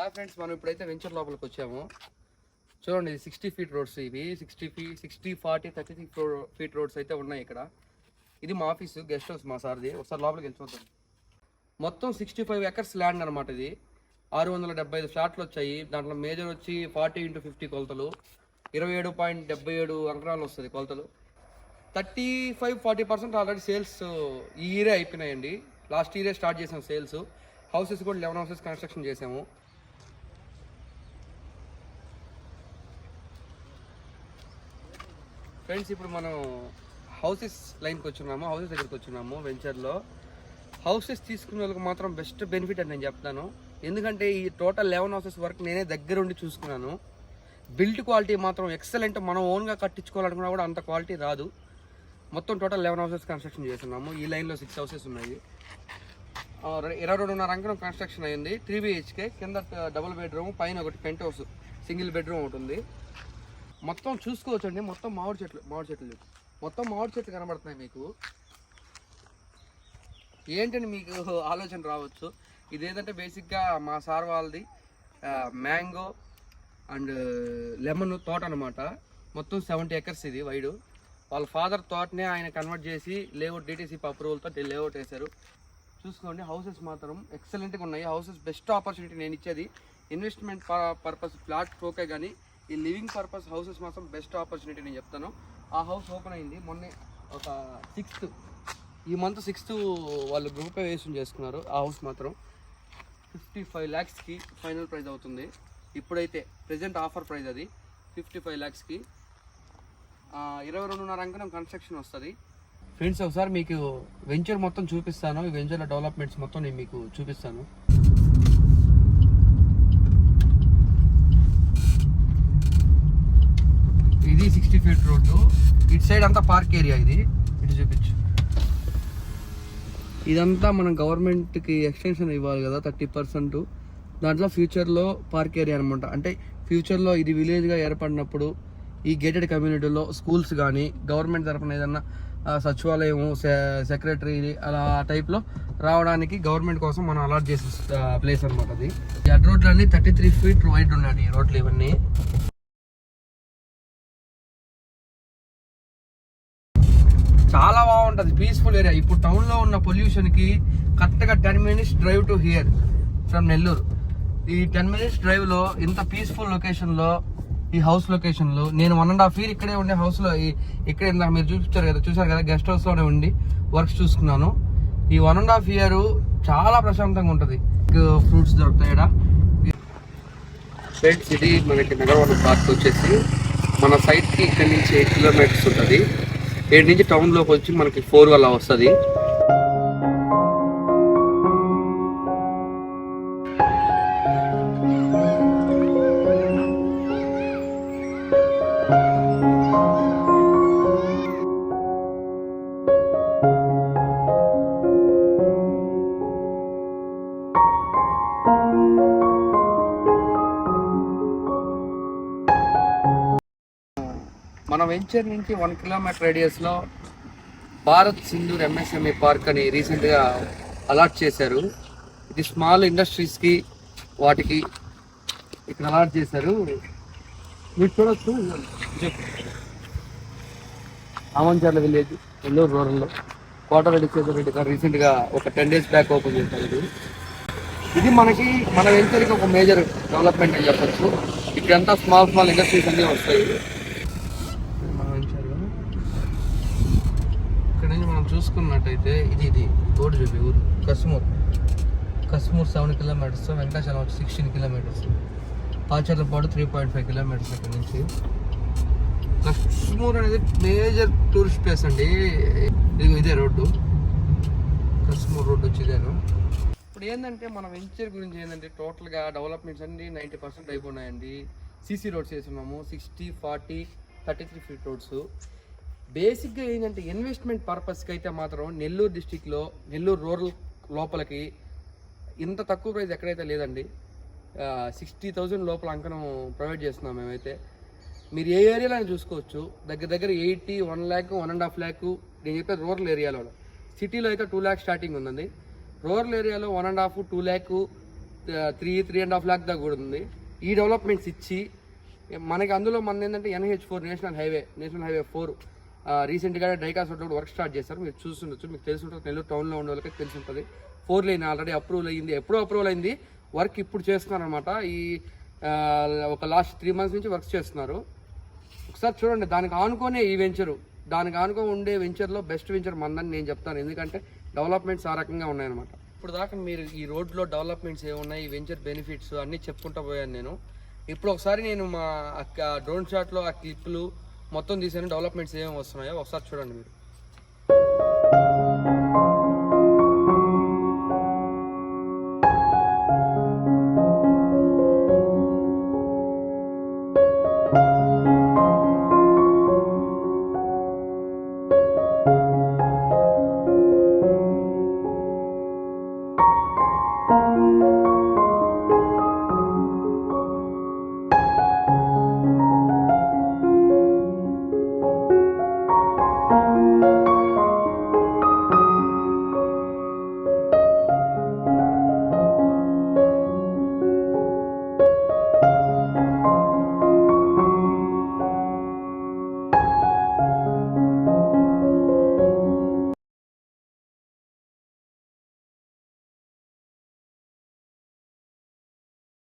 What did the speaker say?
Hi friends, మనం ఇప్పుడైతే venture లోపలికి వచ్చాము. చూడండి, ఇది 60 ఫీట్ రోడ్స్. ఇవి 60, 40, 30 ఫీట్ రోడ్స్ అయితే ఉన్నాయి ఇక్కడ. ఇది మా ఆఫీసు, గెస్ట్ హౌస్ మా సార్ది. ఒకసారి లోపలికి వెళ్ళి చూద్దాం. మొత్తం 65 ఎకర్స్ ల్యాండ్ అనమాట. ఇది 675 ఫ్లాట్లు వచ్చాయి. దాంట్లో మేజర్ వచ్చి 40x50 కొలతలు, 27.77 అంకణాలు వస్తుంది కొలతలు. 35-40% ఆల్రెడీ సేల్స్ ఈ ఇయరే అయిపోయినాయండి. లాస్ట్ ఇయరే స్టార్ట్ చేసాం సేల్స్. హౌసెస్ కూడా 11 హౌసెస్ కన్స్ట్రక్షన్ చేసాము. ఫ్రెండ్స్, ఇప్పుడు మనం హౌసెస్ లైన్కి వచ్చున్నాము, హౌసెస్ దగ్గరికి వచ్చున్నాము. వెంచర్లో హౌసెస్ తీసుకునే వాళ్ళకి మాత్రం బెస్ట్ బెనిఫిట్ అని నేను చెప్తాను. ఎందుకంటే ఈ టోటల్ 11 హౌసెస్ వరకు నేనే దగ్గరుండి చూసుకున్నాను. బిల్డ్ క్వాలిటీ మాత్రం ఎక్సలెంట్. మనం ఓన్గా కట్టించుకోవాలనుకున్నా కూడా అంత క్వాలిటీ రాదు. మొత్తం టోటల్ 11 హౌసెస్ కన్స్ట్రక్షన్ చేస్తున్నాము. ఈ లైన్లో 6 హౌసెస్ ఉన్నాయి. 22.5 అంకణం కన్స్ట్రక్షన్ అయ్యింది. 3 BHK, కింద డబుల్ బెడ్రూమ్, పైన ఒకటి పెంట్ హౌస్ సింగిల్ బెడ్రూమ్ ఒకటి ఉంది. మొత్తం చూసుకోవచ్చండి. మొత్తం మామిడి చెట్లు మొత్తం మామిడి చెట్లు కనబడుతున్నాయి మీకు. ఏంటంటే మీకు ఆలోచన రావచ్చు, ఇదేంటంటే బేసిక్గా మా సార్ వాళ్ళది మ్యాంగో అండ్ లెమన్ తోట అనమాట. మొత్తం 70 ఎకర్స్ ఇది వైడు. వాళ్ళ ఫాదర్ తోటనే ఆయన కన్వర్ట్ చేసి లేఅవుట్ DTC అప్రూవల్తో లేఅవుట్ వేశారు. చూసుకోండి, హౌసెస్ మాత్రం ఎక్సలెంట్గా ఉన్నాయి. హౌసెస్ బెస్ట్ ఆపర్చునిటీ నేను ఇచ్చేది. ఇన్వెస్ట్మెంట్ పర్పస్ ఫ్లాట్ ఓకే, కానీ ఈ లివింగ్ పర్పస్ హౌసెస్ మాత్రం బెస్ట్ ఆపర్చునిటీ నేను చెప్తాను. ఆ హౌస్ ఓపెన్ అయింది మొన్నే, ఒక 6th ఈ మంత్ 6th వాళ్ళు గ్రూప్ వేసుకుని చేసుకున్నారు. ఆ హౌస్ మాత్రం 55 lakhsకి ఫైనల్ ప్రైస్ అవుతుంది. ఇప్పుడైతే ప్రజెంట్ ఆఫర్ ప్రైస్ అది 55 lakhsకి. 22.5 అంకణం కన్స్ట్రక్షన్ వస్తుంది. ఫ్రెండ్స్, ఒకసారి మీకు వెంచర్ మొత్తం చూపిస్తాను. ఈ వెంచర్ల డెవలప్మెంట్స్ మొత్తం నేను మీకు చూపిస్తాను. ఇది 60 ఫీట్ రోడ్డు. ఇటు సైడ్ అంతా పార్క్ ఏరియా. ఇది ఇటు చూపించు. ఇదంతా మనం గవర్నమెంట్కి ఎక్స్టెన్షన్ ఇవ్వాలి కదా 30%. దాంట్లో ఫ్యూచర్లో పార్క్ ఏరియా అనమాట. అంటే ఫ్యూచర్లో ఇది విలేజ్గా ఏర్పడినప్పుడు ఈ గేటెడ్ కమ్యూనిటీలో స్కూల్స్ కానీ గవర్నమెంట్ తరఫున ఏదన్నా సచివాలయం, సెక్రటరీ అలా టైప్లో రావడానికి గవర్నమెంట్ కోసం మనం అలాట్ చేసే ప్లేస్ అనమాట. అది ఈ అడ్ రోడ్లన్నీ 33 ఫీట్ వైడ్ ఉన్నాయి ఈ రోడ్లు ఇవన్నీ. చాలా బాగుంటుంది, పీస్ఫుల్ ఏరియా. ఇప్పుడు టౌన్లో ఉన్న పొల్యూషన్కి కరెక్ట్గా 10 minutes drive to hear from Nellore. ఈ 10 minutes డ్రైవ్లో ఇంత పీస్ఫుల్ లొకేషన్లో, ఈ హౌస్ లొకేషన్లో నేను 1.5 year ఇక్కడే ఉండే హౌస్లో, ఇక్కడే ఇందాక మీరు చూసారు కదా గెస్ట్ హౌస్లోనే ఉండి వర్క్స్ చూసుకున్నాను. ఈ 1.5 year చాలా ప్రశాంతంగా ఉంటుంది. ఫ్రూట్స్ దొరుకుతాయి. ఫ్రెండ్స్, ఇది మనకి నగరవనం పార్క్ వచ్చేసి మన సైట్కి ఇక్కడ నుంచి 8 kilometers ఉంటుంది. 8 నుంచి టౌన్లోకి వచ్చి మనకి 4 అలా వస్తుంది. మన వెంచర్ నుంచి 1 kilometer రేడియస్లో భారత్ సింధూర్ MSME పార్క్ అని రీసెంట్గా అలాట్ చేశారు. ఇది స్మాల్ ఇండస్ట్రీస్కి వాటికి ఇక్కడ అలాట్ చేశారు. మీరు చూడొచ్చు, ఆమంచర్ల విలేజ్, నెల్లూరు రూరల్లో కోటారెడ్డి చేతురెడ్డి గారు రీసెంట్గా ఒక 10 days బ్యాక్ ఓపెన్ చేశారు. ఇది మనకి మన వెంచర్కి ఒక మేజర్ డెవలప్మెంట్ అని చెప్పచ్చు. ఇక్కడంతా స్మాల్ ఇండస్ట్రీస్ అన్నీ వస్తాయి. చూసుకున్నట్టయితే ఇది రోడ్డు చూపి ఊరు కస్మూర్ 7 kilometers, వెంకటాచలం వచ్చి 16 kilometers, పాచర్లపాడు 3.5 kilometers ఇక్కడ నుంచి. కస్మూర్ అనేది మేజర్ టూరిస్ట్ ప్లేస్ అండి. ఇదే రోడ్డు, కస్మూర్ రోడ్డు వచ్చి ఇదేను. ఇప్పుడు ఏంటంటే మన వెంచర్ గురించి ఏంటంటే టోటల్గా డెవలప్మెంట్స్ అన్ని 90% అయిపోయినాయండి. CC రోడ్స్ వేస్తున్నాము, 60, 40, 33 ఫీట్ రోడ్స్. బేసిక్గా ఏంటంటే ఇన్వెస్ట్మెంట్ పర్పస్కి అయితే మాత్రం నెల్లూరు డిస్టిక్లో, నెల్లూరు రూరల్ లోపలికి ఇంత తక్కువ ప్రైస్ ఎక్కడైతే లేదండి. 60,000 లోపల అంకణం ప్రొవైడ్ చేస్తున్నాం మేమైతే. మీరు ఏ ఏరియాలో చూసుకోవచ్చు. దగ్గర 80, 1 lakh, 1.5 lakh నేను చెప్పేది రూరల్ ఏరియాలో. సిటీలో అయితే 2 lakhs స్టార్టింగ్ ఉందండి. రూరల్ ఏరియాలో 1.5, 2 lakh 3.5 lakh దాకా కూడా ఉంది. ఈ డెవలప్మెంట్స్ ఇచ్చి మనకి అందులో మన ఏంటంటే NH4 నేషనల్ హైవే 4 రీసెంట్గా డైకాస్ రోడ్ వర్క్ స్టార్ట్ చేస్తారు. మీరు చూస్తుండొచ్చు, మీకు తెలిసి ఉంటుంది, నెల్లూరు టౌన్లో ఉండే వాళ్ళకి తెలిసి ఉంటుంది. 4 లైన్ ఆల్రెడీ అప్రూవల్ అయ్యింది. ఎప్పుడో అప్రూవల్ అయింది, వర్క్ ఇప్పుడు చేస్తున్నారు అనమాట. ఈ ఒక లాస్ట్ 3 months నుంచి వర్క్ చేస్తున్నారు. ఒకసారి చూడండి, దానికి ఆనుకోనే ఈ వెంచరు, దానికి ఆనుకో ఉండే వెంచర్లో బెస్ట్ వెంచర్ మందని నేను చెప్తాను. ఎందుకంటే డెవలప్మెంట్స్ ఆ రకంగా ఉన్నాయన్నమాట. ఇప్పుడు దాకా మీరు ఈ రోడ్లో డెవలప్మెంట్స్ ఏమున్నాయి, ఈ వెంచర్ బెనిఫిట్స్ అన్నీ చెప్పుకుంటూ పోయాను నేను. ఇప్పుడు ఒకసారి నేను మా డ్రోన్ షాట్లో ఆ క్లిప్లు మొత్తం తీసాను, డెవలప్మెంట్స్ ఏమేమి వస్తున్నాయో ఒకసారి చూడండి మీరు.